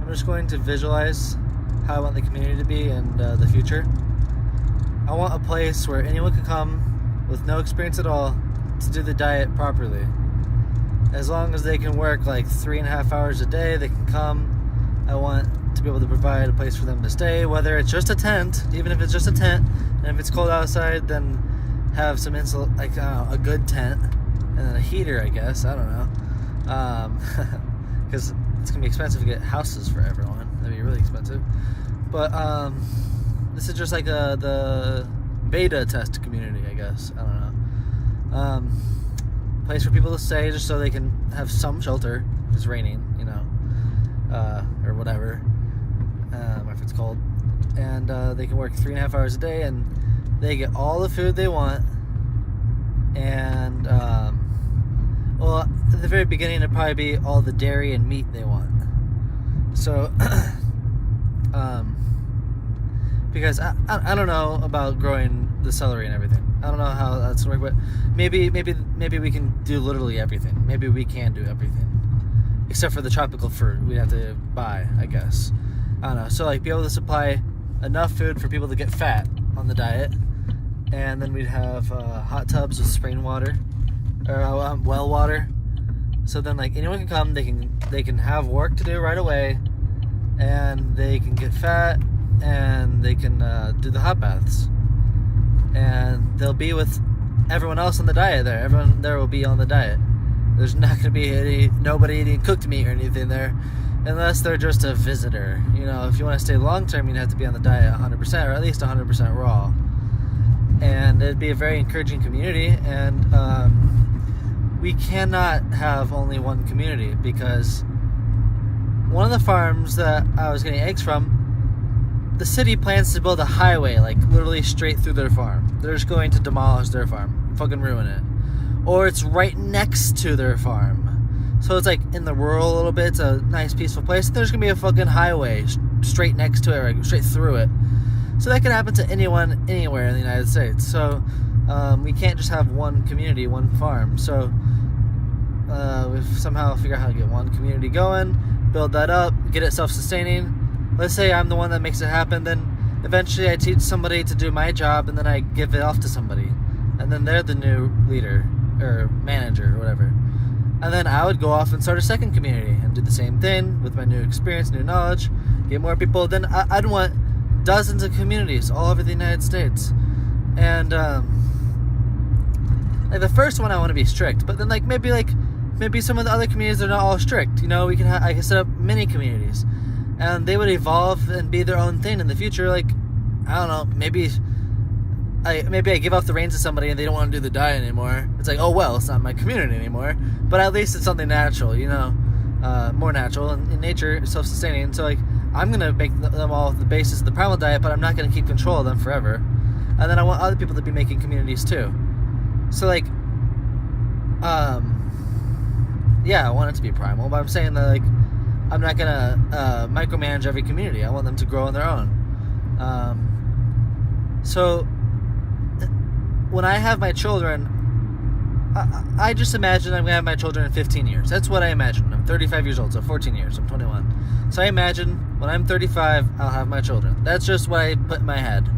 I'm just going to visualize how I want the community to be in the future. I want a place where anyone can come with no experience at all to do the diet properly. As long as they can work like 3.5 hours a day, they can come. I want to be able to provide a place for them to stay, whether it's just a tent, even if it's just a tent, and if it's cold outside, then have some a good tent, and then a heater, I guess, I don't know, because it's going to be expensive to get houses for everyone. That'd be really expensive. But this is just like the beta test community, I guess. I don't know. Place for people to stay just so they can have some shelter if it's raining, or whatever, if it's cold. And they can work 3.5 hours a day, and they get all the food they want. And, well, at the very beginning, it'd probably be all the dairy and meat they want. So, because I don't know about growing the celery and everything. I don't know how that's gonna work, but maybe we can do literally everything. Maybe we can do everything, except for the tropical fruit we'd have to buy, I guess. I don't know. So like, be able to supply enough food for people to get fat on the diet, and then we'd have hot tubs with spring water or well water. So then, like, anyone can come. They can have work to do right away, and they can get fat, and they can do the hot baths. And they'll be with everyone else on the diet there. Everyone there will be on the diet. There's not going to be nobody eating cooked meat or anything there, unless they're just a visitor. If you want to stay long term, you'd have to be on the diet 100%, or at least 100% raw. And it'd be a very encouraging community. And we cannot have only one community, because one of the farms that I was getting eggs from, the city plans to build a highway, like, literally straight through their farm. They're just going to demolish their farm, fucking ruin it. Or it's right next to their farm. So it's like in the rural a little bit. It's a nice, peaceful place. There's going to be a fucking highway straight next to it, or straight through it. So that can happen to anyone, anywhere in the United States. So we can't just have one community, one farm. So we've somehow figured out how to get one community going, build that up, get it self-sustaining. Let's say I'm the one that makes it happen, then eventually I teach somebody to do my job, and then I give it off to somebody. And then they're the new leader, or manager, or whatever. And then I would go off and start a second community, and do the same thing with my new experience, new knowledge, get more people. Then I'd want dozens of communities all over the United States. And, like, the first one I want to be strict, but then, maybe some of the other communities are not all strict. I can set up mini communities. And they would evolve and be their own thing in the future. Like, I don't know, maybe I give off the reins to somebody and they don't want to do the diet anymore. It's like, oh well, it's not my community anymore. But at least it's something natural, more natural in nature, self-sustaining. So like, I'm gonna make them all the basis of the primal diet, but I'm not gonna keep control of them forever. And then I want other people to be making communities too. So like, yeah, I want it to be primal, but I'm saying that, like, I'm not gonna micromanage every community. I want them to grow on their own. So when I have my children, I just imagine I'm gonna have my children in 15 years. That's what I imagine. I'm 35 years old, so 14 years. I'm 21. So I imagine when I'm 35, I'll have my children. That's just what I put in my head.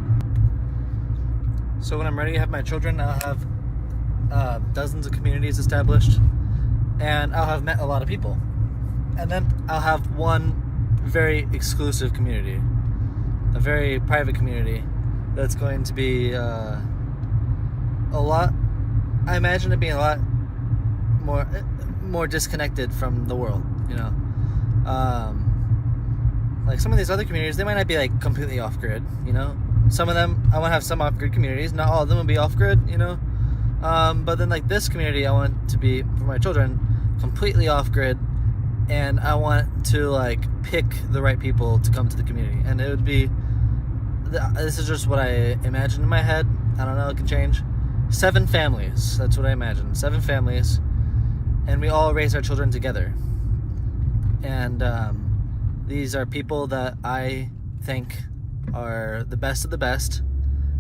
So when I'm ready to have my children, I'll have dozens of communities established, and I'll have met a lot of people. And then I'll have one very exclusive community, a very private community that's going to be a lot, I imagine it being a lot more disconnected from the world, like some of these other communities, they might not be like completely off-grid, some of them, I want to have some off-grid communities, not all of them will be off-grid, but then like this community, I want to be, for my children, completely off-grid. And I want to, like, pick the right people to come to the community. And it would be, this is just what I imagine in my head. I don't know, it can change. 7 families, that's what I imagine. 7 families. And we all raise our children together. And these are people that I think are the best of the best,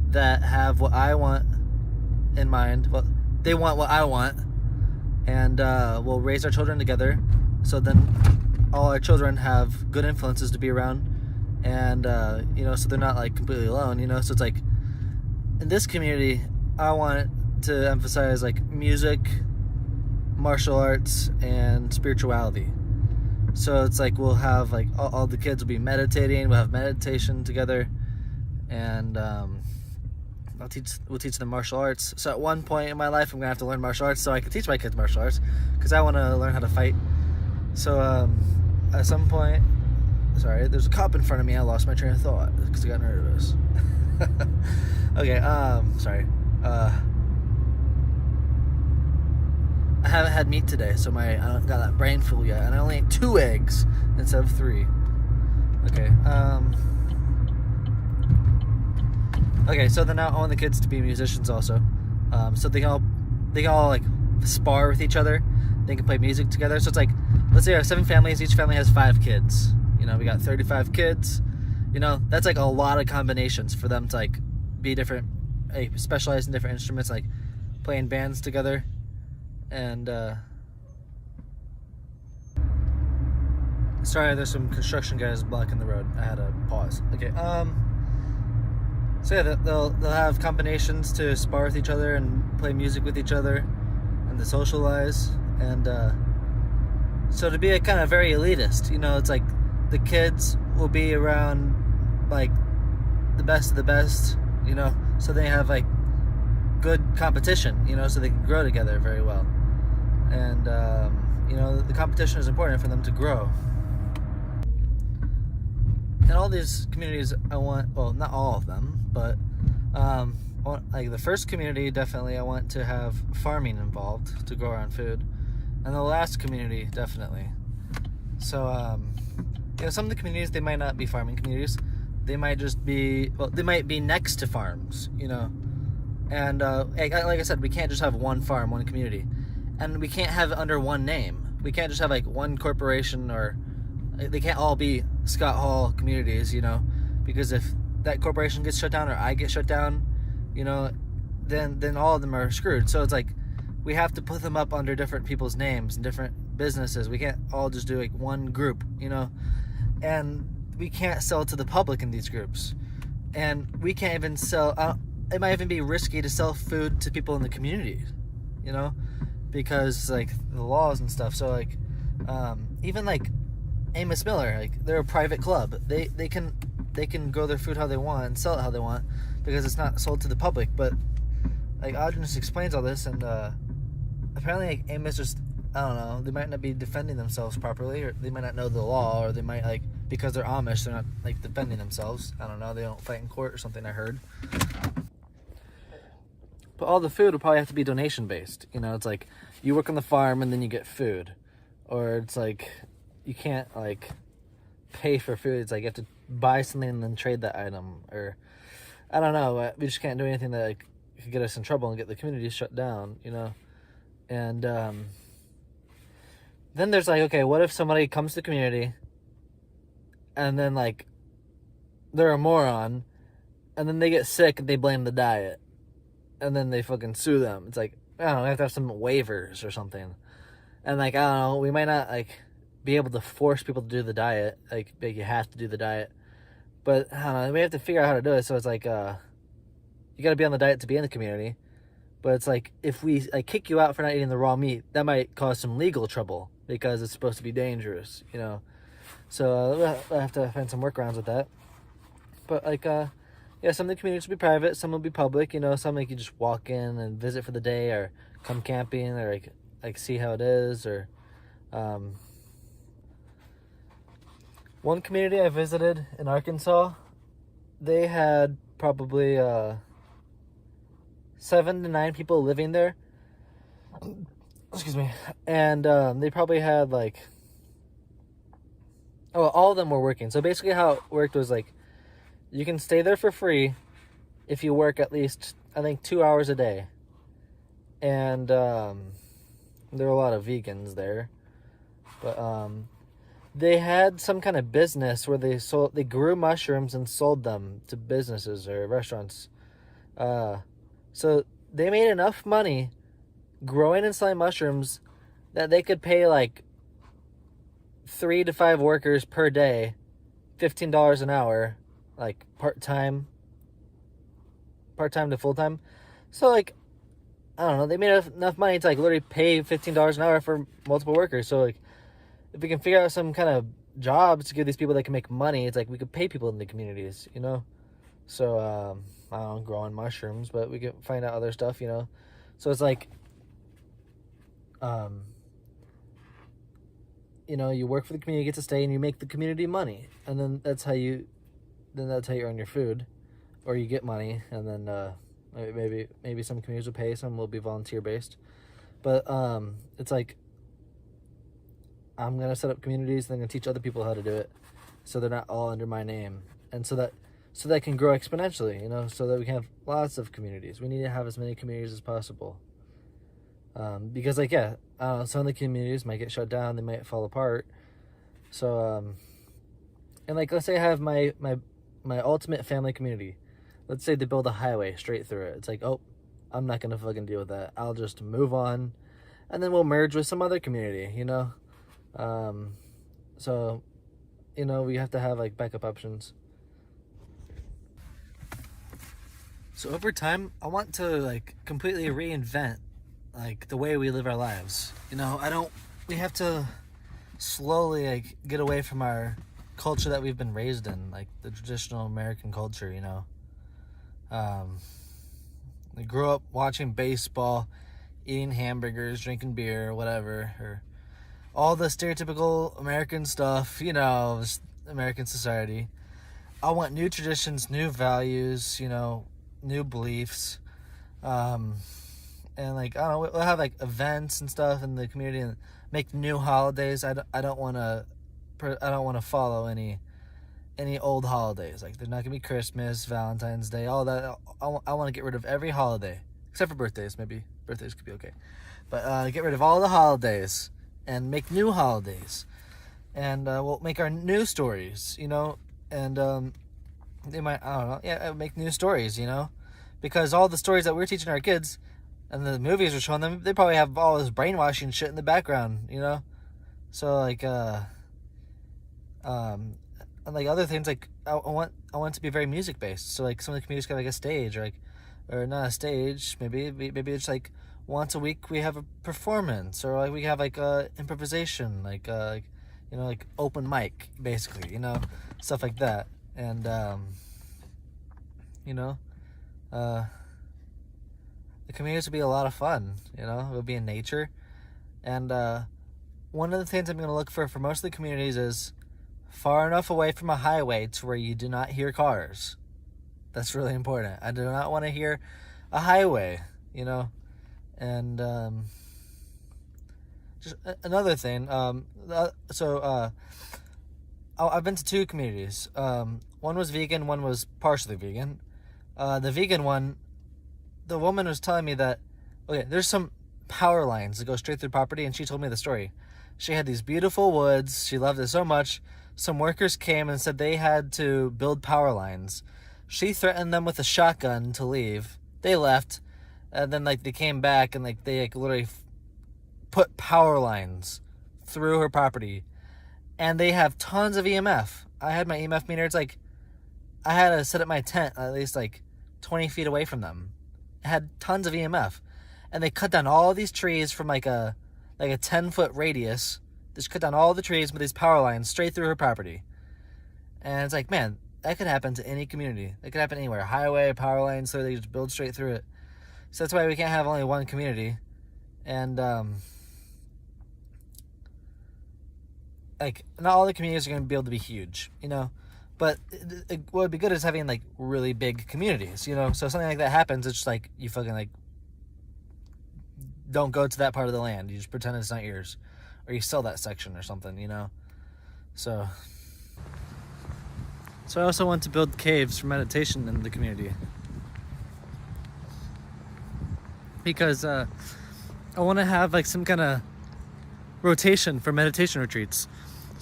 that have what I want in mind. Well, they want what I want. And we'll raise our children together. So then all our children have good influences to be around, and so they're not like completely alone. So it's like in this community, I want to emphasize like music, martial arts, and spirituality. So it's like we'll have like all the kids will be meditating. We'll have meditation together, and we'll teach them martial arts. So at one point in my life, I'm gonna have to learn martial arts so I can teach my kids martial arts, because I want to learn how to fight. So at some point, sorry, there's a cop in front of me. I lost my train of thought because I got nervous. Okay, sorry. I haven't had meat today, so I don't got that brain full yet, and I only ate 2 eggs instead of 3. Okay, okay, so then now I want the kids to be musicians also, so they can all like spar with each other. They can play music together. So it's like, let's say we have 7 families. Each family has 5 kids. We got 35 kids. That's like a lot of combinations for them to like be different, specialize in different instruments, like playing bands together. And sorry, there's some construction guys blocking the road. I had to pause. Okay. So yeah, they'll have combinations to spar with each other and play music with each other, and to socialize. And so to be a kind of very elitist, it's like the kids will be around like the best of the best, so they have like good competition, so they can grow together very well. And the competition is important for them to grow. And all these communities, I want, well, not all of them, but I want, like the first community, definitely I want to have farming involved to grow our own food. And the last community, definitely. So some of the communities, they might not be farming communities. They might just be, they might be next to farms, And like I said, we can't just have one farm, one community. And we can't have it under one name. We can't just have like one corporation, or they can't all be Scott Hall communities, because if that corporation gets shut down or I get shut down, then all of them are screwed. So it's like we have to put them up under different people's names and different businesses. We can't all just do like one group, and we can't sell to the public in these groups. And we can't even sell, it might even be risky to sell food to people in the community, because like the laws and stuff. So like even like Amos Miller, like they're a private club. They can grow their food how they want and sell it how they want, because it's not sold to the public. But like Audrey just explains all this, and apparently like Amos just, I don't know, they might not be defending themselves properly, or they might not know the law, or they might like, because they're Amish, they're not like defending themselves. I don't know, they don't fight in court or something, I heard. But all the food will probably have to be donation based. It's like you work on the farm and then you get food. Or it's like you can't like pay for food. It's like you have to buy something and then trade that item. Or I don't know. We just can't do anything that like could get us in trouble and get the community shut down, And then there's like, okay, what if somebody comes to the community and then like they're a moron, and then they get sick and they blame the diet, and then they fucking sue them. It's like, I don't know, we have to have some waivers or something. And like, I don't know, we might not like be able to force people to do the diet, like you have to do the diet, but I don't know, we have to figure out how to do it. So it's like, you got to be on the diet to be in the community. But it's like, if we like kick you out for not eating the raw meat, that might cause some legal trouble, because it's supposed to be dangerous, So we'll have to find some workarounds with that. But like, yeah, some of the communities will be private, some will be public. Some like you just walk in and visit for the day, or come camping, or like see how it is. Or one community I visited in Arkansas, they had probably 7 to 9 people living there. Excuse me. And they probably had like, all of them were working. So basically how it worked was like, you can stay there for free if you work at least, I think, 2 hours a day. And there were a lot of vegans there. But they had some kind of business where they grew mushrooms and sold them to businesses or restaurants. So they made enough money growing and selling mushrooms that they could pay like 3 to 5 workers per day, $15 an hour, like part-time to full-time. So like, I don't know, they made enough money to like literally pay $15 an hour for multiple workers. So like, if we can figure out some kind of jobs to give these people that can make money, it's like we could pay people in the communities, you know? So, I don't know, growing mushrooms, but we can find out other stuff, you know? So it's like, you know, you work for the community, you get to stay, and you make the community money. And then that's how you earn your food, or you get money, and then, maybe some communities will pay, some will be volunteer based. But, it's like, I'm going to set up communities, and I'm going to teach other people how to do it, so they're not all under my name. And so that can grow exponentially, you know, so that we can have lots of communities. We need to have as many communities as possible. Because like, yeah, some of the communities might get shut down, they might fall apart. So, and like, let's say I have my ultimate family community. Let's say they build a highway straight through it. It's like, oh, I'm not going to fucking deal with that. I'll just move on, and then we'll merge with some other community, you know? So, you know, we have to have like backup options. So over time, I want to like completely reinvent like the way we live our lives. You know, we have to slowly like get away from our culture that we've been raised in, like the traditional American culture, you know. We grew up watching baseball, eating hamburgers, drinking beer, whatever, or all the stereotypical American stuff, you know, American society. I want new traditions, new values, you know, new beliefs. And like, I don't know, we'll have like events and stuff in the community and make new holidays. I don't want to follow any old holidays. Like, there's not gonna be Christmas, Valentine's Day, all that. I want to get rid of every holiday except for birthdays. Maybe birthdays could be okay, but get rid of all the holidays and make new holidays, and we'll make our new stories, you know. And they might, I don't know, yeah, make new stories, you know, because all the stories that we're teaching our kids and the movies we're showing them, they probably have all this brainwashing shit in the background, you know. So like, and like other things, like I want it to be very music based. So like some of the communities have like a stage, or not a stage. Maybe it's like once a week we have a performance, or like we have like improvisation, like you know, like open mic, basically, you know, stuff like that. And you know, the communities would be a lot of fun. You know, it would be in nature. And one of the things I'm going to look for most of the communities is far enough away from a highway to where you do not hear cars. That's really important. I do not want to hear a highway, you know. And just another thing, I've been to 2 communities. One was vegan, one was partially vegan. The vegan one, the woman was telling me that, okay, there's some power lines that go straight through property, and she told me the story. She had these beautiful woods. She loved it so much. Some workers came and said they had to build power lines. She threatened them with a shotgun to leave. They left, and then like they came back and like they like literally put power lines through her property, and they have tons of EMF. I had my EMF meter. It's like I had to set up my tent at least like 20 feet away from them. It had tons of EMF, and they cut down all these trees from like a 10-foot radius. Just cut down all the trees with these power lines straight through her property. And it's like, man, that could happen to any community. It could happen anywhere. Highway, power lines, so they just build straight through it. So that's why we can't have only one community. And like, not all the communities are going to be able to be huge, you know. But what would be good is having like really big communities, you know. So if something like that happens, it's just like you fucking like don't go to that part of the land. You just pretend it's not yours, or you sell that section or something, you know. So I also want to build caves for meditation in the community, because I want to have like some kind of rotation for meditation retreats,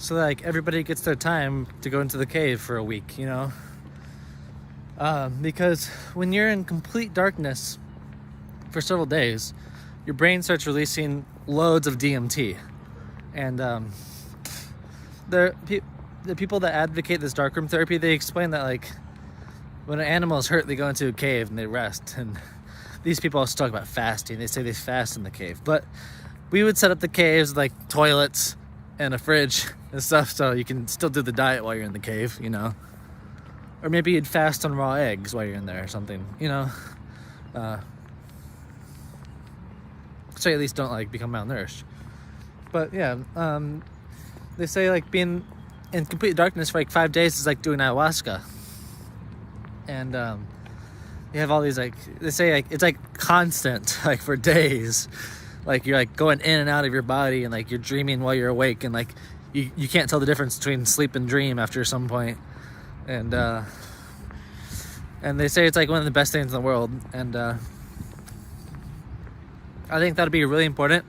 so that, like, everybody gets their time to go into the cave for a week, you know. Because when you're in complete darkness for several days, your brain starts releasing loads of DMT, and the people that advocate this darkroom therapy, they explain that like when an animal is hurt, they go into a cave and they rest. And these people also talk about fasting. They say they fast in the cave, but we would set up the caves like toilets and a fridge and stuff, so you can still do the diet while you're in the cave, you know. Or maybe you'd fast on raw eggs while you're in there or something, you know. So you at least don't like become malnourished. But yeah, they say like being in complete darkness for like 5 days is like doing ayahuasca. And you have all these like, they say like it's like constant, like for days. Like you're like going in and out of your body, and like you're dreaming while you're awake, and like you can't tell the difference between sleep and dream after some point. And they say it's like one of the best things in the world. And I think that'd be really important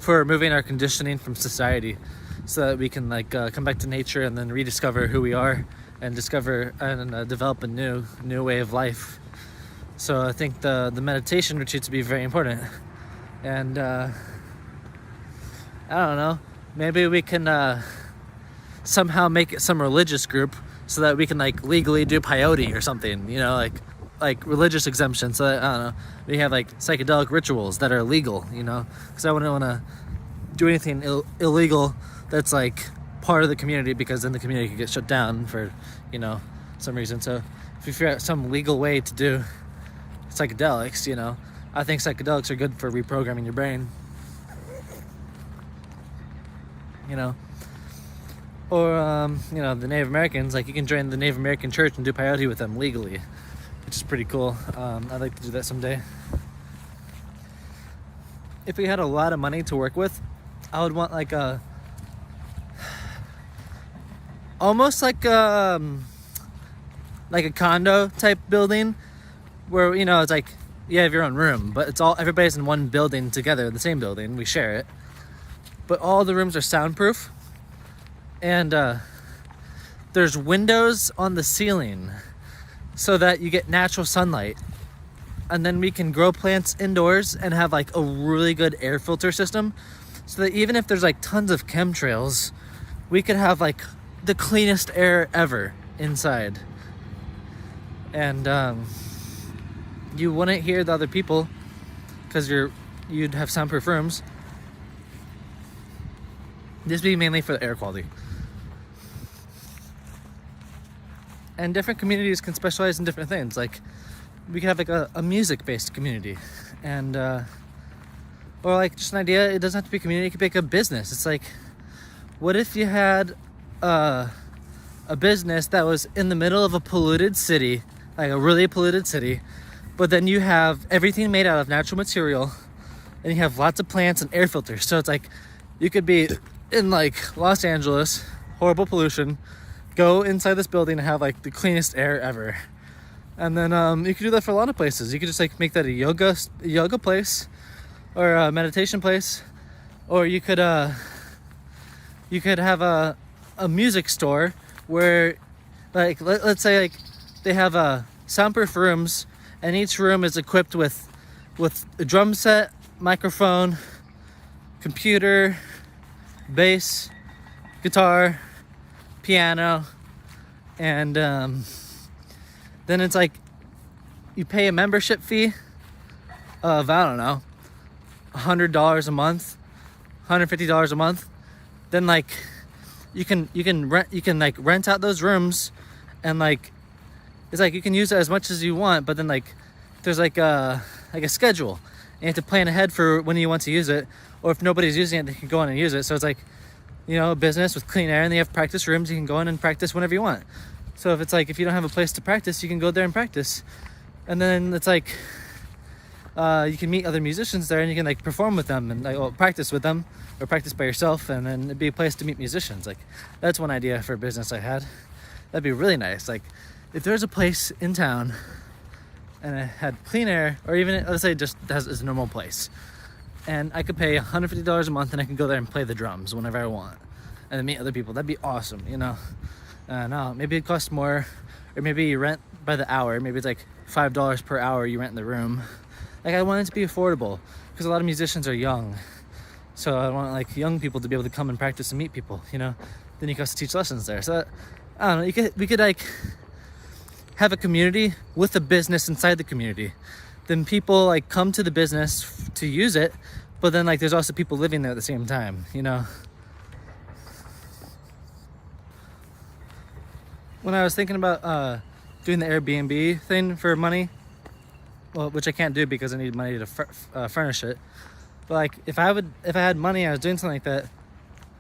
for removing our conditioning from society, so that we can like come back to nature and then rediscover who we are and discover and develop a new way of life. So I think the meditation retreats would be very important. And I don't know, maybe we can somehow make it some religious group so that we can like legally do peyote or something, you know, like religious exemption. So that, I don't know, we have like psychedelic rituals that are legal, you know, because I wouldn't want to do anything illegal that's like part of the community, because then the community could get shut down for, you know, some reason. So if we figure out some legal way to do psychedelics, you know, I think psychedelics are good for reprogramming your brain, you know. Or you know, the Native Americans, like you can join the Native American church and do peyote with them legally, which is pretty cool. I'd like to do that someday. If we had a lot of money to work with, I would want like a almost like a condo type building where, you know, it's like you have your own room, but it's all, everybody's in one building together, the same building, we share it, but all the rooms are soundproof, and there's windows on the ceiling so that you get natural sunlight, and then we can grow plants indoors and have like a really good air filter system, so that even if there's like tons of chemtrails, we could have like the cleanest air ever inside. And you wouldn't hear the other people because you'd have soundproof rooms. This would be mainly for the air quality. And different communities can specialize in different things. Like we could have like a music-based community, and or like just an idea. It doesn't have to be a community. It could be like a business. It's like, what if you had a business that was in the middle of a polluted city, like a really polluted city, but then you have everything made out of natural material, and you have lots of plants and air filters. So it's like you could be in like Los Angeles, horrible pollution, go inside this building and have like the cleanest air ever. And then you could do that for a lot of places. You could just like make that a yoga place, or a meditation place, or you could have a music store where, like, let's say like they have soundproof rooms, and each room is equipped with a drum set, microphone, computer, bass, guitar, piano, and then it's like you pay a membership fee of, I don't know, $100 a month, $150 a month. Then like you can rent out those rooms, and like it's like you can use it as much as you want, but then like there's like a schedule, and you have to plan ahead for when you want to use it, or if nobody's using it, they can go in and use it. So it's like, you know, a business with clean air, and they have practice rooms. You can go in and practice whenever you want. So if it's like, if you don't have a place to practice, you can go there and practice. And then it's like you can meet other musicians there, and you can like perform with them, and like practice with them, or practice by yourself, and then it'd be a place to meet musicians. Like that's one idea for a business I had. That'd be really nice. Like if there's a place in town and it had clean air, or even let's say just has a normal place, and I could pay $150 a month, and I can go there and play the drums whenever I want, and then meet other people. That'd be awesome, you know. No, maybe it costs more, or maybe you rent by the hour. Maybe it's like $5 per hour you rent in the room. Like I want it to be affordable, because a lot of musicians are young, so I want like young people to be able to come and practice and meet people, you know. then you can also teach lessons there. So I don't know. We could like have a community with a business inside the community. Then people like come to the business to use it, but then like there's also people living there at the same time, you know. When I was thinking about doing the Airbnb thing for money, well, which I can't do because I need money to furnish it. But like if I had money, I was doing something like that.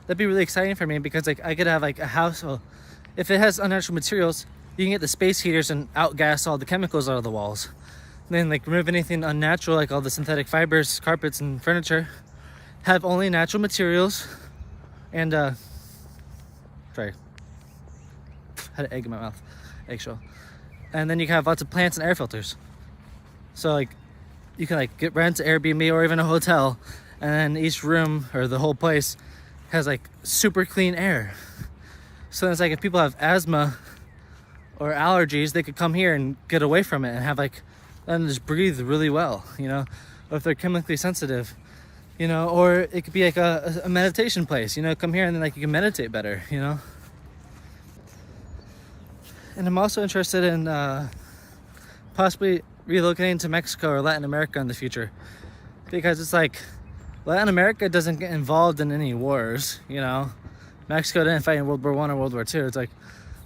That'd be really exciting for me because like I could have like a house. Well, if it has unnatural materials, you can get the space heaters and outgas all the chemicals out of the walls. And then like remove anything unnatural, like all the synthetic fibers, carpets, and furniture. Have only natural materials, and sorry, had an egg in my mouth, eggshell. And then you can have lots of plants and air filters. So like you can like rent an Airbnb or even a hotel, and then each room or the whole place has like super clean air. So it's like if people have asthma or allergies, they could come here and get away from it and have like, and just breathe really well, you know. Or if they're chemically sensitive, you know. Or it could be like a meditation place, you know. Come here and then like you can meditate better, you know. And I'm also interested in possibly relocating to Mexico or Latin America in the future, because it's like Latin America doesn't get involved in any wars, you know. Mexico didn't fight in World War I or World War II. It's like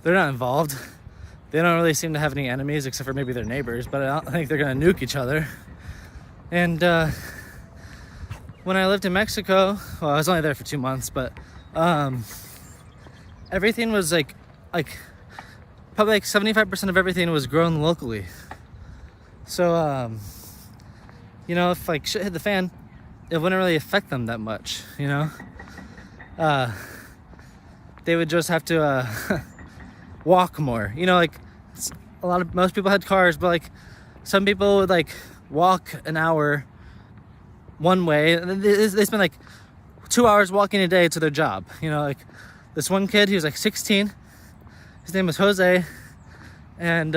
they're not involved. They don't really seem to have any enemies except for maybe their neighbors, but I don't think they're gonna nuke each other. And when I lived in Mexico, well, I was only there for 2 months, but everything was like probably like 75% of everything was grown locally. So you know, if like shit hit the fan, it wouldn't really affect them that much, you know. They would just have to walk more, you know. Like most people had cars, but like some people would like walk an hour one way. They spend like 2 hours walking a day to their job, you know. Like this one kid, he was like 16, his name was Jose, and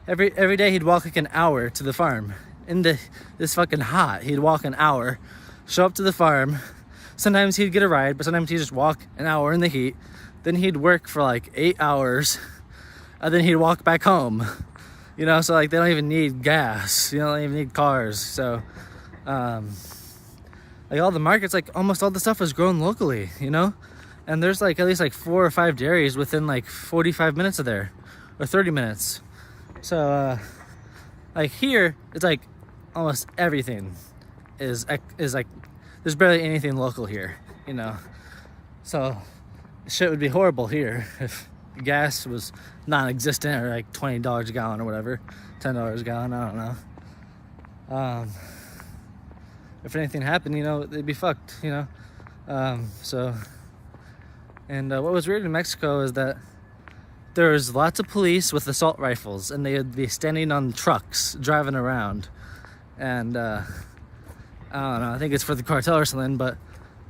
every day he'd walk like an hour to the farm in this fucking hot. He'd walk an hour, show up to the farm. Sometimes he'd get a ride, but sometimes he'd just walk an hour in the heat. Then he'd work for like 8 hours, and then he'd walk back home. You know, so like they don't even need gas. You know, they don't even need cars. So, like all the markets, like almost all the stuff was grown locally. You know, and there's like at least like 4 or 5 dairies within like 45 minutes of there, or 30 minutes. So, like here, it's like almost everything is like. There's barely anything local here, you know. So shit would be horrible here if gas was non-existent, or like $20 a gallon or whatever, $10 a gallon, I don't know. If anything happened, you know, they'd be fucked, you know. What was weird in Mexico is that there was lots of police with assault rifles, and they would be standing on trucks driving around, and I don't know, I think it's for the cartel or something, but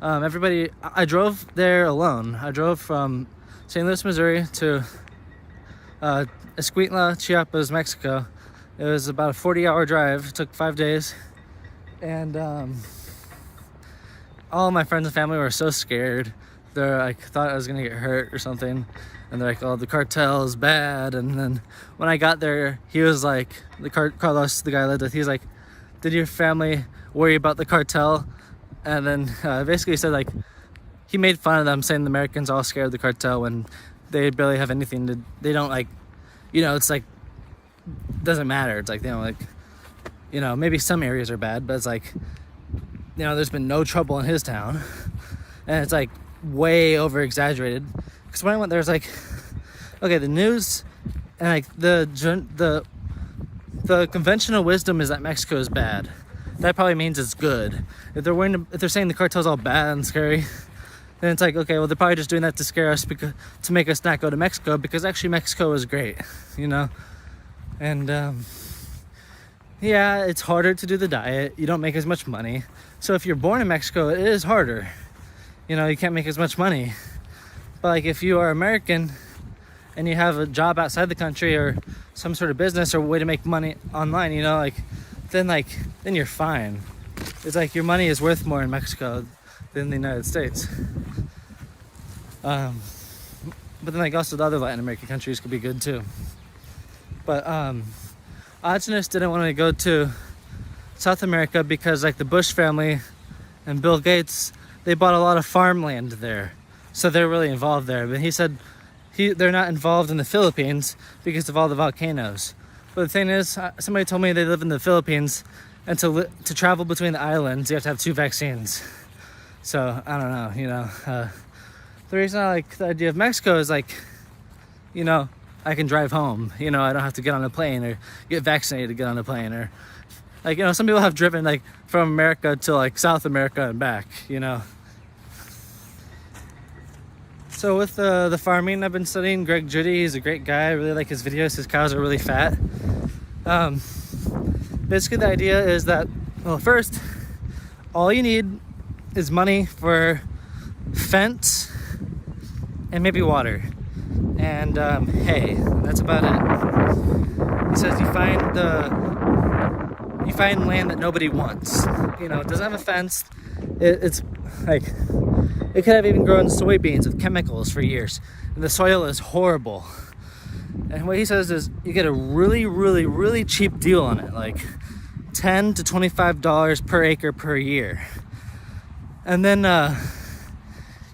I drove there alone. I drove from St. Louis, Missouri to Escuintla, Chiapas, Mexico. It was about a 40-hour drive. It took 5 days. And all my friends and family were so scared. They're like, thought I was gonna get hurt or something. And they're like, oh, the cartel is bad. And then when I got there, he was like, Carlos, the guy I lived with, he's like, did your family worry about the cartel? And then basically said like he made fun of them, saying the Americans are all scared of the cartel when they barely have anything to. They don't like, you know, it's like doesn't matter. It's like, you know, like, you know, maybe some areas are bad, but it's like, you know, there's been no trouble in his town, and it's like way over exaggerated. Because when I went there, it's like, okay, the news and like the conventional wisdom is that Mexico is bad. That probably means it's good. If they're saying the cartel's all bad and scary, then it's like, okay, well, they're probably just doing that to scare us, to make us not go to Mexico, because actually Mexico is great, you know. And yeah, it's harder to do the diet. You don't make as much money. So if you're born in Mexico, it is harder. You know, you can't make as much money. But like if you are American and you have a job outside the country or some sort of business or way to make money online, you know, like then you're fine. It's like your money is worth more in Mexico than the United States. But then like also the other Latin American countries could be good too. But Odysseus didn't want to go to South America because like the Bush family and Bill Gates, they bought a lot of farmland there, so they're really involved there. But he said they're not involved in the Philippines because of all the volcanoes. But the thing is, somebody told me they live in the Philippines, and to travel between the islands, you have to have 2 vaccines. So I don't know, the reason I like the idea of Mexico is like, I can drive home. I don't have to get on a plane or get vaccinated to get on a plane, or like, some people have driven like from America to like South America and back, So with the farming, I've been studying Greg Judy. He's a great guy. I really like his videos. His cows are really fat. Basically the idea is that, well, first, all you need is money for fence and maybe water and hay. That's about it. He says you find land that nobody wants. It doesn't have a fence. It's like, it could have even grown soybeans with chemicals for years, and the soil is horrible. And what he says is you get a really, really, really cheap deal on it, like $10 to $25 per acre per year. And then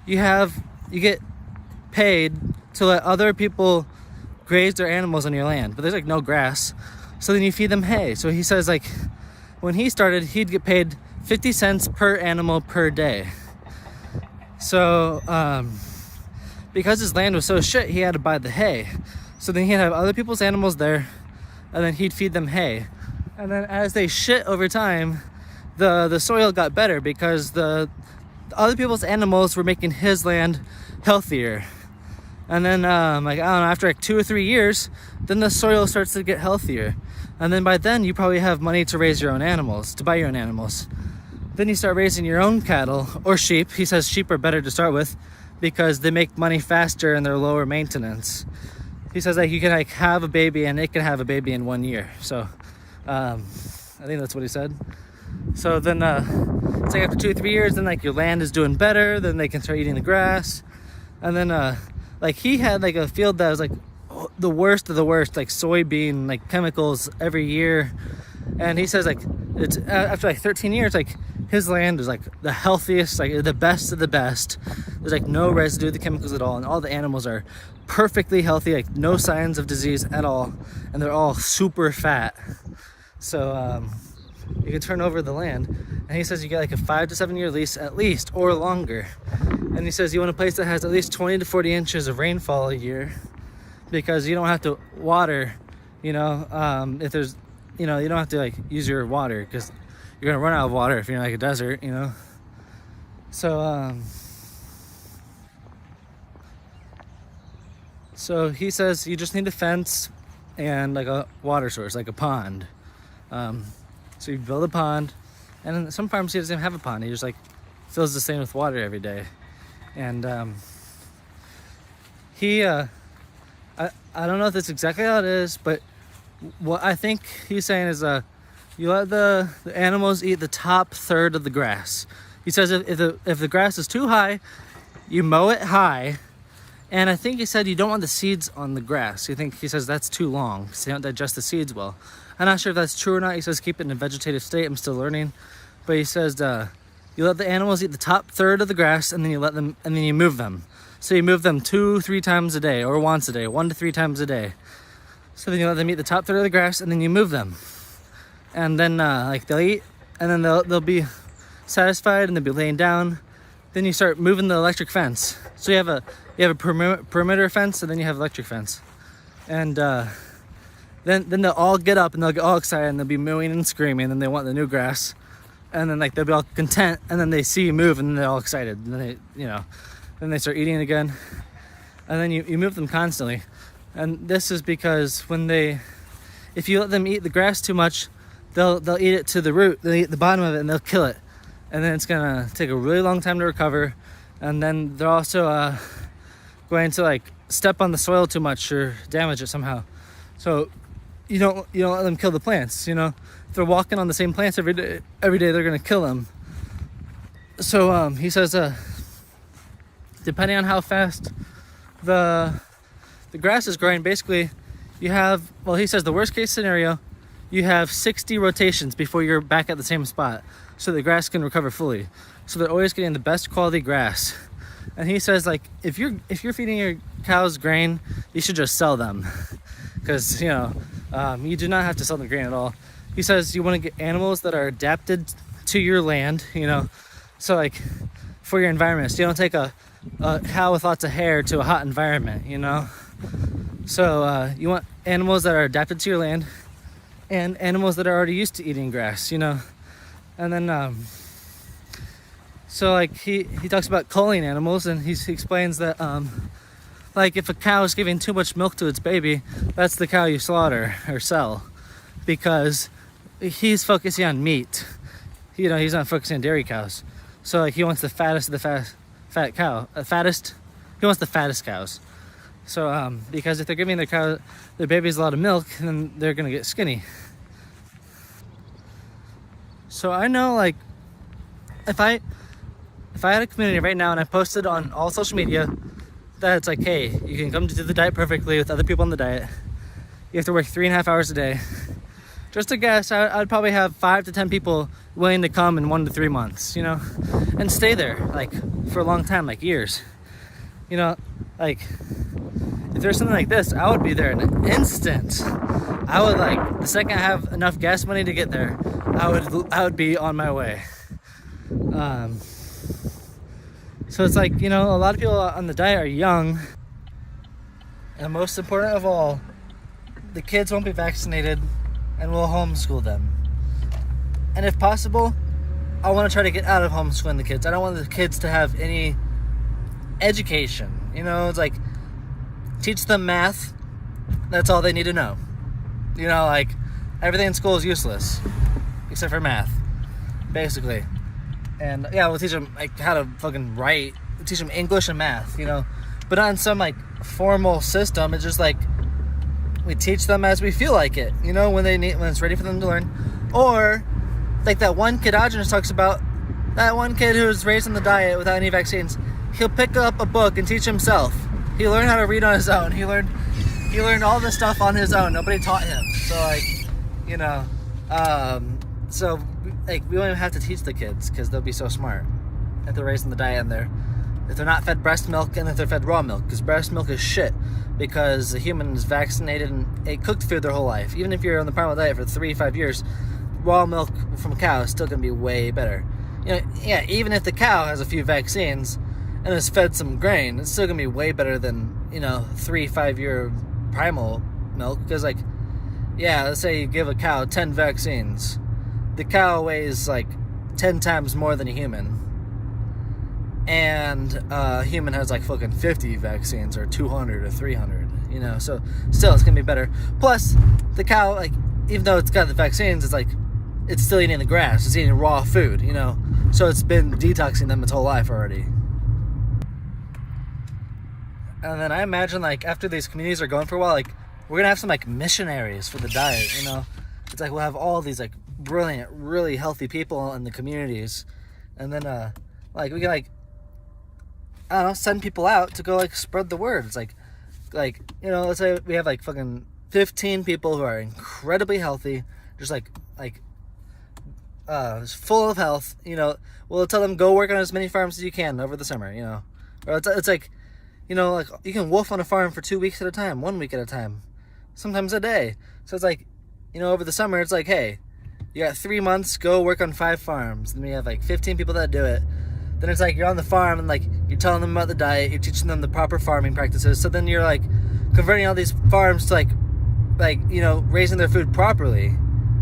you get paid to let other people graze their animals on your land, but there's like no grass. So then you feed them hay. So he says like when he started, he'd get paid 50 cents per animal per day. So because his land was so shit, he had to buy the hay. So then he'd have other people's animals there, and then he'd feed them hay. And then as they shit over time, the soil got better because the other people's animals were making his land healthier. And then after like 2 or 3 years, then the soil starts to get healthier. And then by then you probably have money to raise your own animals, to buy your own animals. Then you start raising your own cattle or sheep. He says sheep are better to start with because they make money faster and they're lower maintenance. He says like you can like have a baby and it can have a baby in 1 year. So I think that's what he said. So then it's like after 2 or 3 years, then like your land is doing better, then they can start eating the grass. And then like he had like a field that was like the worst of the worst, like soybean, like chemicals every year. And he says like it's after like 13 years, like his land is like the healthiest, like the best of the best. There's like no residue of the chemicals at all, and all the animals are perfectly healthy, like no signs of disease at all, and they're all super fat. So you can turn over the land, and he says you get like a 5 to 7 year lease at least, or longer. And he says you want a place that has at least 20 to 40 inches of rainfall a year, because you don't have to water, if there's, you don't have to like use your water, because you're gonna run out of water if you're in like a desert, So he says you just need a fence and like a water source, like a pond. So you build a pond, and some farms he doesn't even have a pond. He just like fills the same with water every day. And I don't know if that's exactly how it is, but what I think he's saying is you let the animals eat the top third of the grass. He says if the grass is too high, you mow it high. And I think he said you don't want the seeds on the grass. He says that's too long because they don't digest the seeds well. I'm not sure if that's true or not. He says keep it in a vegetative state. I'm still learning. But he says you let the animals eat the top third of the grass, and then you move them. So you move them 2-3 times a day, or once a day, 1 to 3 times a day. So then you let them eat the top third of the grass, and then you move them. And then like they'll eat, and then they'll be satisfied, and they'll be laying down. Then you start moving the electric fence. So you have a perimeter fence, and then you have electric fence. And then they'll all get up and they'll get all excited and they'll be mooing and screaming, and they want the new grass. And then like they'll be all content, and then they see you move, and then they're all excited. And then then they start eating again. And then you move them constantly. And this is because if you let them eat the grass too much, they'll eat it to the root. They'll eat the bottom of it and they'll kill it. And then it's gonna take a really long time to recover. And then they're also going to like step on the soil too much or damage it somehow. So you don't let them kill the plants. If they're walking on the same plants every day they're gonna kill them. So he says depending on how fast the grass is growing, basically you have, well, he says the worst case scenario, you have 60 rotations before you're back at the same spot, so the grass can recover fully. So they're always getting the best quality grass. And he says, like, if you're feeding your cows grain, you should just sell them, because you do not have to sell them grain at all. He says you want to get animals that are adapted to your land, so like for your environment. So you don't take a cow with lots of hair to a hot environment, So you want animals that are adapted to your land, and animals that are already used to eating grass, And then so like he talks about culling animals, and he explains that like if a cow is giving too much milk to its baby, that's the cow you slaughter or sell, because he's focusing on meat. He's not focusing on dairy cows. So like he wants the fattest of the fat cow, he wants the fattest cows. So because if they're giving their babies a lot of milk, then they're gonna get skinny. So I know, like, if I had a community right now and I posted on all social media that it's like, hey, you can come to do the diet perfectly with other people on the diet. You have to work 3.5 hours a day. Just to guess, I'd probably have 5 to 10 people willing to come in 1 to 3 months, and stay there like for a long time, like years. Like if there's something like this, I would be there in an instant. I would, like, the second I have enough gas money to get there, I would be on my way. So it's like, a lot of people on the diet are young, and most important of all, the kids won't be vaccinated, and we'll homeschool them. And if possible, I want to try to get out of homeschooling the kids. I don't want the kids to have any education. It's like, teach them math. That's all they need to know. Like, everything in school is useless except for math, basically. And yeah, we'll teach them like how to fucking write. We'll teach them English and math, but not in some like formal system. It's just like we teach them as we feel like it, when it's ready for them to learn. Or like that one kid Diogenes talks about, that one kid who was raised on the diet without any vaccines. He'll pick up a book and teach himself. He learned how to read on his own. He learned all this stuff on his own. Nobody taught him. So like, so like we don't even have to teach the kids, because they'll be so smart if they're raised on the diet, and if they're not fed breast milk, and if they're fed raw milk, because breast milk is shit, because the human is vaccinated and ate cooked food their whole life. Even if you're on the primal diet for 3-5 years, raw milk from a cow is still going to be way better. Yeah, even if the cow has a few vaccines and is fed some grain, it's still going to be way better than 3-5 year primal milk. Because like, yeah, let's say you give a cow 10 vaccines. The cow weighs like 10 times more than a human. And a human has like fucking 50 vaccines, or 200 or 300, so still it's gonna be better. Plus, the cow, like, even though it's got the vaccines, it's still eating the grass, it's eating raw food, so it's been detoxing them its whole life already. And then I imagine, like, after these communities are going for a while, like, we're gonna have some like missionaries for the diet, It's like we'll have all these like brilliant, really healthy people in the communities, and then like we can, like, I don't know, send people out to go like spread the word. It's like let's say we have like fucking 15 people who are incredibly healthy, just like full of health. We'll tell them, go work on as many farms as you can over the summer. Or it's like, like you can wolf on a farm for 2 weeks at a time, 1 week at a time, sometimes a day. So it's like, over the summer, it's like, hey, you got 3 months, go work on 5 farms. Then we have like 15 people that do it. Then it's like you're on the farm and like you're telling them about the diet, you're teaching them the proper farming practices. So then you're like converting all these farms to like raising their food properly,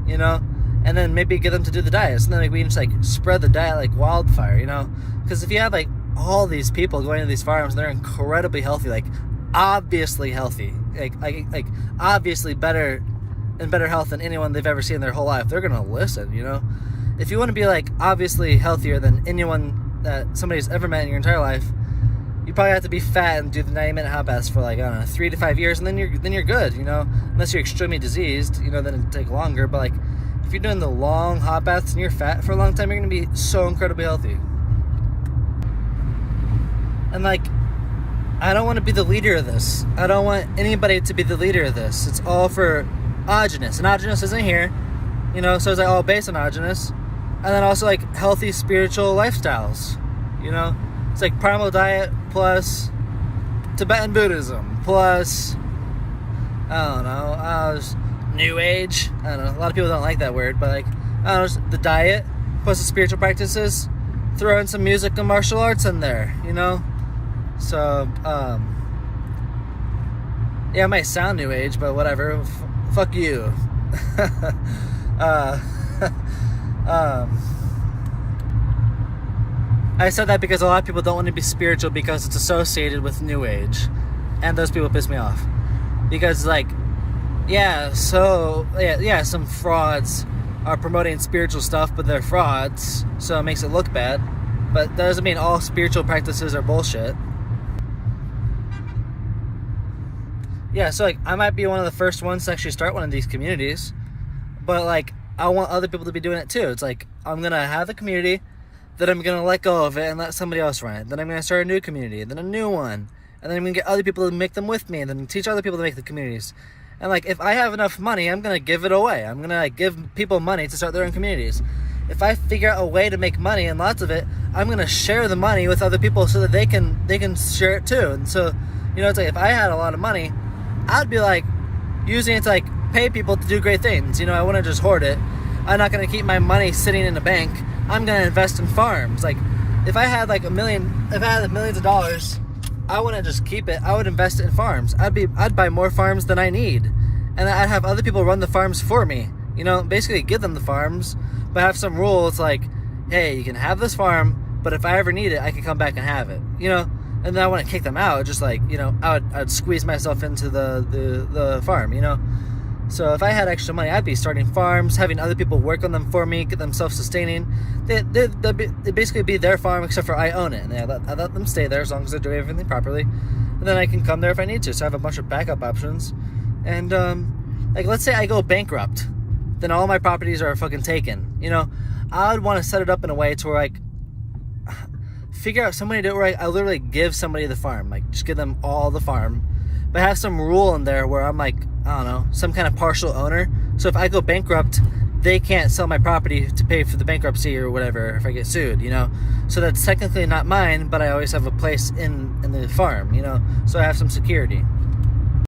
and then maybe get them to do the diet. So then like we can just like spread the diet like wildfire, because if you have like all these people going to these farms, they're incredibly healthy, like obviously healthy, like obviously better health than anyone they've ever seen in their whole life. They're gonna listen. If you want to be like obviously healthier than anyone that somebody's ever met in your entire life, you probably have to be fat and do the 90-minute hot baths for like, I don't know, 3 to 5 years, and then you're good, unless you're extremely diseased, then it'll take longer. But like, if you're doing the long hot baths and you're fat for a long time, you're gonna be so incredibly healthy. And like, I don't want to be the leader of this. I don't want anybody to be the leader of this. It's all for Augenesis. And Augenesis isn't here. So it's like all based on Augenesis. And then also like healthy spiritual lifestyles. It's like primal diet plus Tibetan Buddhism plus, I don't know, New Age. I don't know. A lot of people don't like that word, but like, I don't know, the diet plus the spiritual practices. Throw in some music and martial arts in there, So, yeah, it might sound New Age, but whatever. Fuck you. I said that because a lot of people don't want to be spiritual because it's associated with New Age. And those people piss me off. Because, like, some frauds are promoting spiritual stuff, but they're frauds, so it makes it look bad. But that doesn't mean all spiritual practices are bullshit. Yeah, so like, I might be one of the first ones to actually start one of these communities, but like, I want other people to be doing it too. It's like, I'm gonna have a community, then I'm gonna let go of it and let somebody else run it. Then I'm gonna start a new community, then a new one, and then I'm gonna get other people to make them with me, and then teach other people to make the communities. And like, if I have enough money, I'm gonna give it away. I'm gonna like give people money to start their own communities. If I figure out a way to make money and lots of it, I'm gonna share the money with other people so that they can share it too. And so, it's like, if I had a lot of money, I'd be like using it to like pay people to do great things. I wouldn't just hoard it. I'm not gonna keep my money sitting in a bank. I'm gonna invest in farms. Like, if I had like millions of dollars, I wouldn't just keep it. I would invest it in farms. I'd buy more farms than I need, and I'd have other people run the farms for me. Basically give them the farms, but have some rules like, hey, you can have this farm, but if I ever need it, I can come back and have it. And then I wouldn't kick them out. Just like, I'd squeeze myself into the farm. So if I had extra money, I'd be starting farms, having other people work on them for me, get them self-sustaining. They'd basically be their farm, except for I own it. And I let them stay there as long as they're doing everything properly. And then I can come there if I need to. So I have a bunch of backup options. And, like, let's say I go bankrupt. Then all my properties are fucking taken. I would want to set it up in a way to where, like, figure out somebody to do it where I literally give somebody the farm. Like, just give them all the farm. But have some rule in there where I'm like, I don't know, some kind of partial owner. So if I go bankrupt, they can't sell my property to pay for the bankruptcy or whatever if I get sued, So that's technically not mine, but I always have a place in the farm, So I have some security.